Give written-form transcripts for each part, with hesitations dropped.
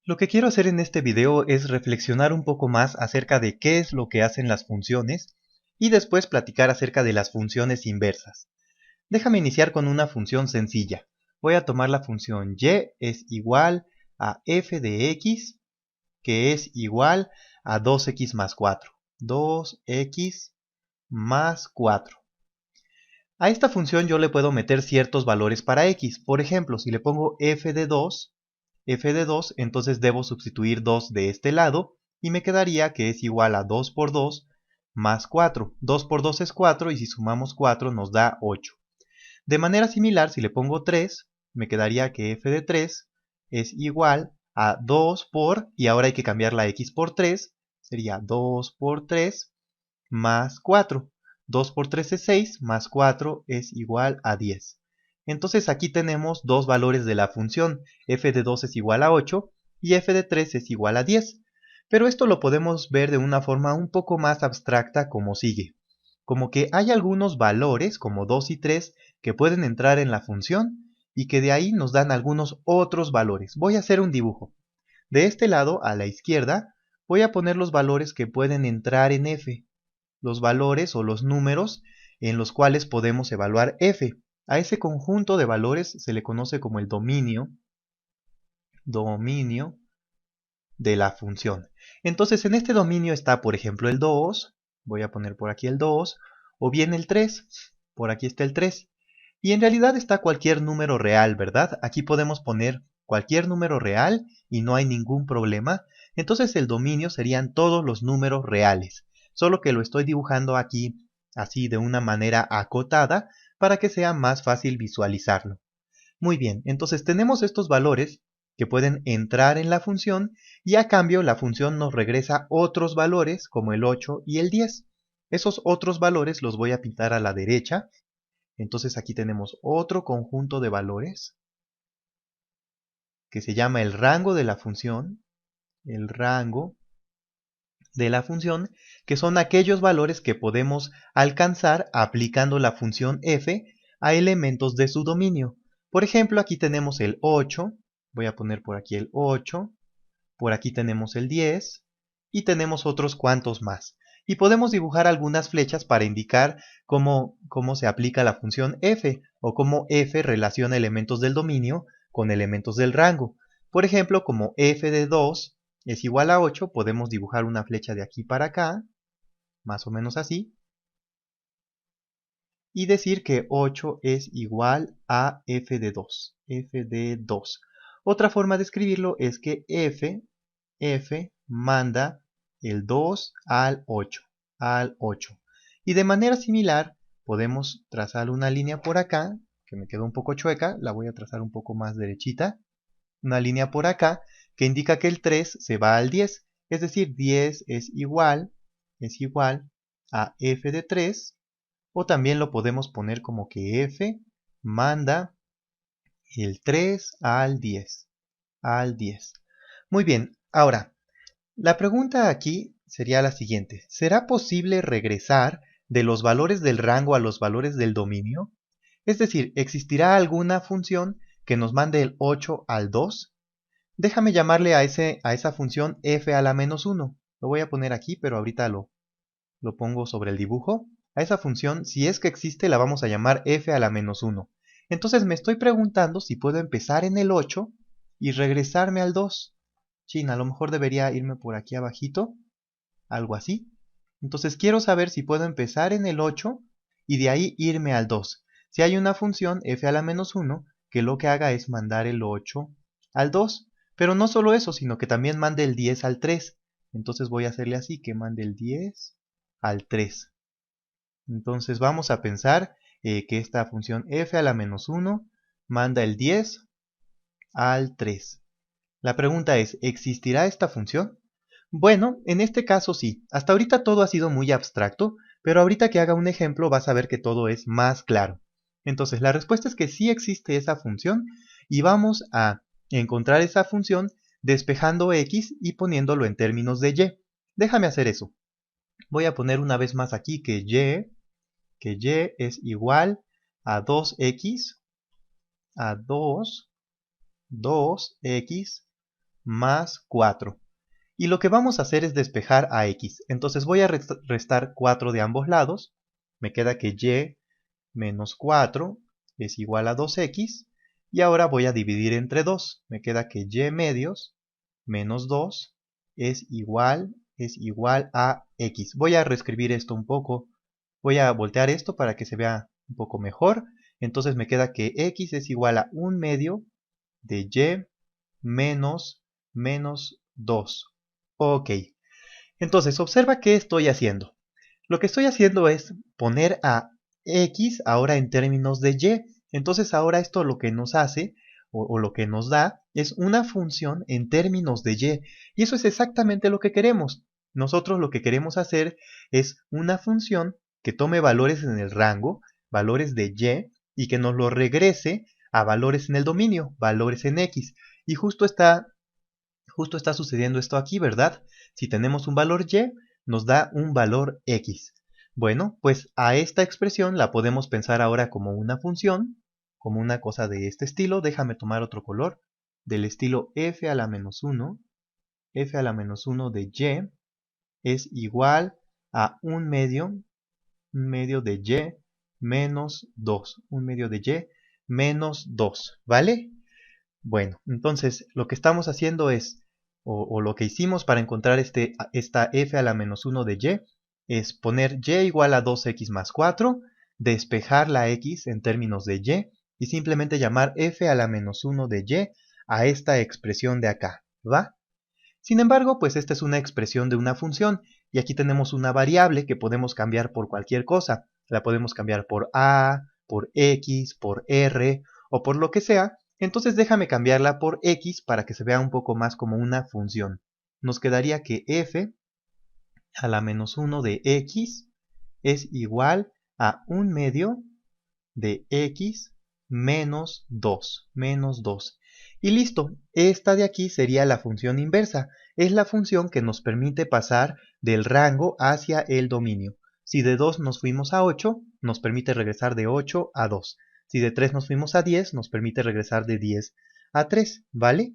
Lo que quiero hacer en este video es reflexionar un poco más acerca de qué es lo que hacen las funciones y después platicar acerca de las funciones inversas. Déjame iniciar con una función sencilla. Voy a tomar la función y es igual a f de x, que es igual a 2x más 4. 2x más 4. A esta función yo le puedo meter ciertos valores para x. Por ejemplo, si le pongo f de 2, entonces debo sustituir 2 de este lado y me quedaría que es igual a 2 por 2 más 4. 2 por 2 es 4 y si sumamos 4 nos da 8. De manera similar, si le pongo 3, me quedaría que f de 3 es igual a 2 por, y ahora hay que cambiar la x por 3, sería 2 por 3 más 4. 2 por 3 es 6, más 4 es igual a 10. Entonces aquí tenemos dos valores de la función, f de 2 es igual a 8 y f de 3 es igual a 10. Pero esto lo podemos ver de una forma un poco más abstracta como sigue. Como que hay algunos valores, como 2 y 3, que pueden entrar en la función y que de ahí nos dan algunos otros valores. Voy a hacer un dibujo. De este lado, a la izquierda, voy a poner los valores que pueden entrar en f, los valores o los números en los cuales podemos evaluar f. A ese conjunto de valores se le conoce como el dominio de la función. Entonces en este dominio está, por ejemplo, el 2, voy a poner por aquí el 2, o bien el 3, por aquí está el 3. Y en realidad está cualquier número real, ¿verdad? Aquí podemos poner cualquier número real y no hay ningún problema. Entonces el dominio serían todos los números reales, solo que lo estoy dibujando aquí así de una manera acotada para que sea más fácil visualizarlo. Muy bien, entonces tenemos estos valores que pueden entrar en la función y a cambio la función nos regresa otros valores como el 8 y el 10. Esos otros valores los voy a pintar a la derecha. Entonces aquí tenemos otro conjunto de valores que se llama el rango de la función, el rango de la función, que son aquellos valores que podemos alcanzar aplicando la función f a elementos de su dominio. Por ejemplo, aquí tenemos el 8, voy a poner por aquí el 8, por aquí tenemos el 10 y tenemos otros cuantos más. Y podemos dibujar algunas flechas para indicar cómo se aplica la función f o cómo f relaciona elementos del dominio con elementos del rango. Por ejemplo, como f de 2 es igual a 8, podemos dibujar una flecha de aquí para acá, más o menos así, y decir que 8 es igual a f de 2. F de 2. Otra forma de escribirlo es que f manda el 2 al 8, Y de manera similar, podemos trazar una línea por acá, que me quedó un poco chueca, la voy a trazar un poco más derechita. Una línea por acá que indica que el 3 se va al 10, es decir, 10 es igual a f de 3, o también lo podemos poner como que f manda el 3 al 10, Muy bien, ahora, la pregunta aquí sería la siguiente. ¿Será posible regresar de los valores del rango a los valores del dominio? Es decir, ¿existirá alguna función que nos mande el 8 al 2? Déjame llamarle a esa función f a la menos 1. Lo voy a poner aquí, pero ahorita lo pongo sobre el dibujo. A esa función, si es que existe, la vamos a llamar f a la menos 1. Entonces me estoy preguntando si puedo empezar en el 8 y regresarme al 2. Chin, a lo mejor debería irme por aquí abajito, algo así. Entonces quiero saber si puedo empezar en el 8 y de ahí irme al 2. Si hay una función f a la menos 1 que lo que haga es mandar el 8 al 2. Pero no solo eso, sino que también mande el 10 al 3. Entonces voy a hacerle así, que mande el 10 al 3. Entonces vamos a pensar que esta función f a la menos 1 manda el 10 al 3. La pregunta es, ¿existirá esta función? Bueno, en este caso sí. Hasta ahorita todo ha sido muy abstracto, pero ahorita que haga un ejemplo vas a ver que todo es más claro. Entonces la respuesta es que sí existe esa función y vamos a encontrar esa función despejando x y poniéndolo en términos de y. Déjame hacer eso. Voy a poner una vez más aquí que y es igual a 2x, a 2x más 4. Y lo que vamos a hacer es despejar a x. Entonces voy a restar 4 de ambos lados. Me queda que y menos 4 es igual a 2x. Y ahora voy a dividir entre 2. Me queda que y medios menos 2 es igual a x. Voy a reescribir esto un poco. Voy a voltear esto para que se vea un poco mejor. Entonces me queda que x es igual a 1 medio de y menos 2. Ok. Entonces observa qué estoy haciendo. Lo que estoy haciendo es poner a x ahora en términos de y. Entonces ahora esto lo que nos hace o lo que nos da es una función en términos de y. Y eso es exactamente lo que queremos. Nosotros lo que queremos hacer es una función que tome valores en el rango, valores de y que nos lo regrese a valores en el dominio, valores en x. Y justo está sucediendo esto aquí, ¿verdad? Si tenemos un valor y, nos da un valor x. Bueno, pues a esta expresión la podemos pensar ahora como una función, como una cosa de este estilo. Déjame tomar otro color, del estilo f a la menos 1. F a la menos 1 de y es igual a un medio de y menos 2. Un medio de y menos 2, ¿vale? Bueno, entonces lo que estamos haciendo es, o lo que hicimos para encontrar esta f a la menos 1 de y, es poner y igual a 2x más 4, despejar la x en términos de y simplemente llamar f a la menos 1 de y a esta expresión de acá, ¿va? Sin embargo, pues esta es una expresión de una función, y aquí tenemos una variable que podemos cambiar por cualquier cosa. La podemos cambiar por a, por x, por r, o por lo que sea. Entonces déjame cambiarla por x para que se vea un poco más como una función. Nos quedaría que f a la menos 1 de x es igual a 1 medio de x menos 2, Y listo, esta de aquí sería la función inversa. Es la función que nos permite pasar del rango hacia el dominio. Si de 2 nos fuimos a 8, nos permite regresar de 8 a 2. Si de 3 nos fuimos a 10, nos permite regresar de 10 a 3, ¿vale?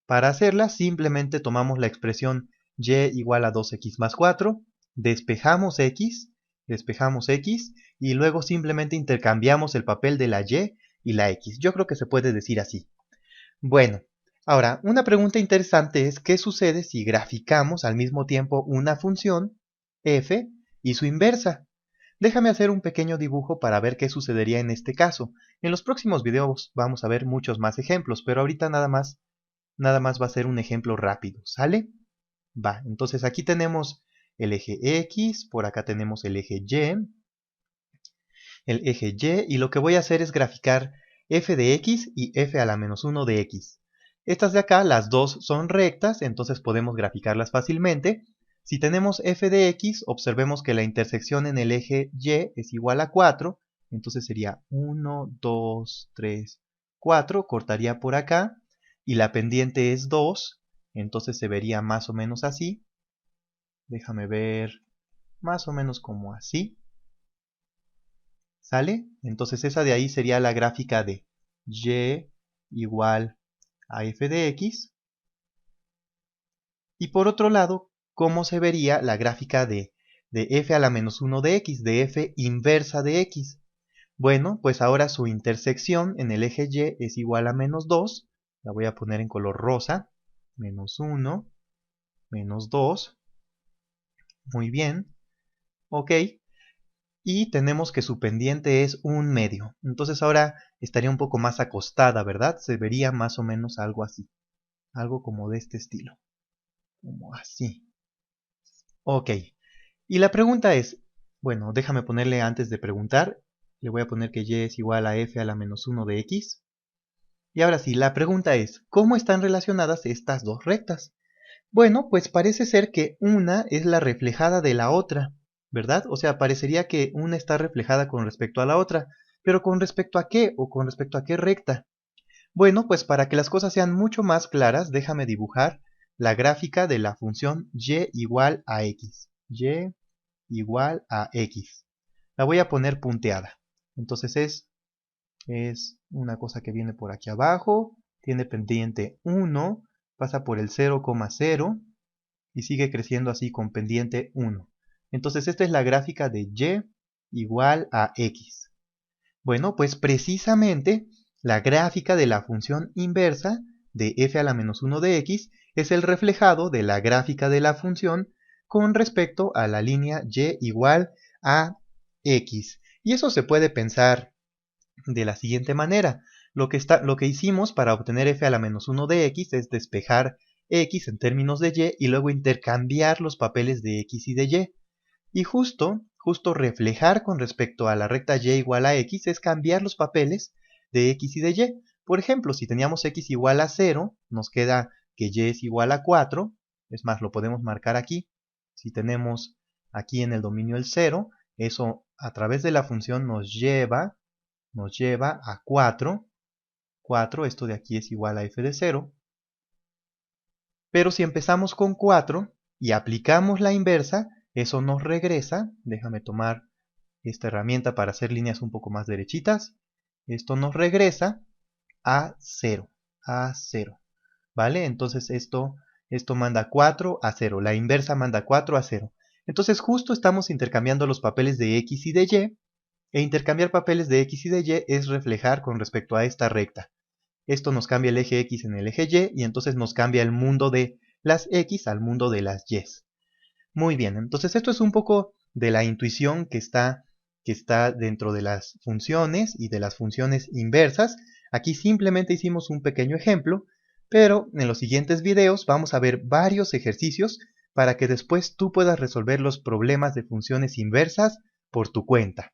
Para hacerla, simplemente tomamos la expresión y igual a 2x más 4, despejamos x, y luego simplemente intercambiamos el papel de la y la x. Yo creo que se puede decir así. Bueno, ahora, una pregunta interesante es qué sucede si graficamos al mismo tiempo una función, f, y su inversa. Déjame hacer un pequeño dibujo para ver qué sucedería en este caso. En los próximos videos vamos a ver muchos más ejemplos, pero ahorita nada más va a ser un ejemplo rápido, ¿sale? Va, entonces aquí tenemos el eje X, por acá tenemos el eje Y, y lo que voy a hacer es graficar f de x y f a la menos 1 de x. Estas de acá, las dos son rectas, entonces podemos graficarlas fácilmente. Si tenemos f de x, observemos que la intersección en el eje Y es igual a 4, entonces sería 1, 2, 3, 4, cortaría por acá, y la pendiente es 2, entonces se vería más o menos así. Déjame ver, más o menos como así. ¿Sale? Entonces esa de ahí sería la gráfica de y igual a f de x. Y por otro lado, ¿cómo se vería la gráfica de f a la menos 1 de x, de f inversa de x? Bueno, pues ahora su intersección en el eje y es igual a menos 2. La voy a poner en color rosa. Menos 1, menos 2. Muy bien. Ok. Y tenemos que su pendiente es 1 medio. Entonces ahora estaría un poco más acostada, ¿verdad? Se vería más o menos algo así. Algo como de este estilo. Como así. Ok. Y la pregunta es, bueno, déjame ponerle antes de preguntar, le voy a poner que y es igual a f a la menos 1 de x. Y ahora sí, la pregunta es, ¿cómo están relacionadas estas dos rectas? Bueno, pues parece ser que una es la reflejada de la otra, ¿verdad? O sea, parecería que una está reflejada con respecto a la otra, pero ¿con respecto a qué o con respecto a qué recta? Bueno, pues para que las cosas sean mucho más claras, déjame dibujar la gráfica de la función y igual a x. Y igual a x. La voy a poner punteada. Entonces es una cosa que viene por aquí abajo, tiene pendiente 1, pasa por el 0,0 y sigue creciendo así con pendiente 1. Entonces esta es la gráfica de y igual a x. Bueno, pues precisamente la gráfica de la función inversa de f a la menos 1 de x es el reflejado de la gráfica de la función con respecto a la línea y igual a x. Y eso se puede pensar de la siguiente manera. Lo que hicimos para obtener f a la menos 1 de x es despejar x en términos de y luego intercambiar los papeles de x y de y. Y justo reflejar con respecto a la recta y igual a x es cambiar los papeles de x y de y. Por ejemplo, si teníamos x igual a 0, nos queda que y es igual a 4. Es más, lo podemos marcar aquí. Si tenemos aquí en el dominio el 0, eso a través de la función nos lleva a 4. 4, esto de aquí es igual a f de 0. Pero si empezamos con 4 y aplicamos la inversa, eso nos regresa. Déjame tomar esta herramienta para hacer líneas un poco más derechitas. Esto nos regresa a 0. A 0. ¿Vale? Entonces esto manda 4 a 0. La inversa manda 4 a 0. Entonces justo estamos intercambiando los papeles de x y de y. E intercambiar papeles de x y de y es reflejar con respecto a esta recta. Esto nos cambia el eje x en el eje y entonces nos cambia el mundo de las x al mundo de las y. Muy bien, entonces esto es un poco de la intuición que está dentro de las funciones y de las funciones inversas. Aquí simplemente hicimos un pequeño ejemplo, pero en los siguientes videos vamos a ver varios ejercicios para que después tú puedas resolver los problemas de funciones inversas por tu cuenta.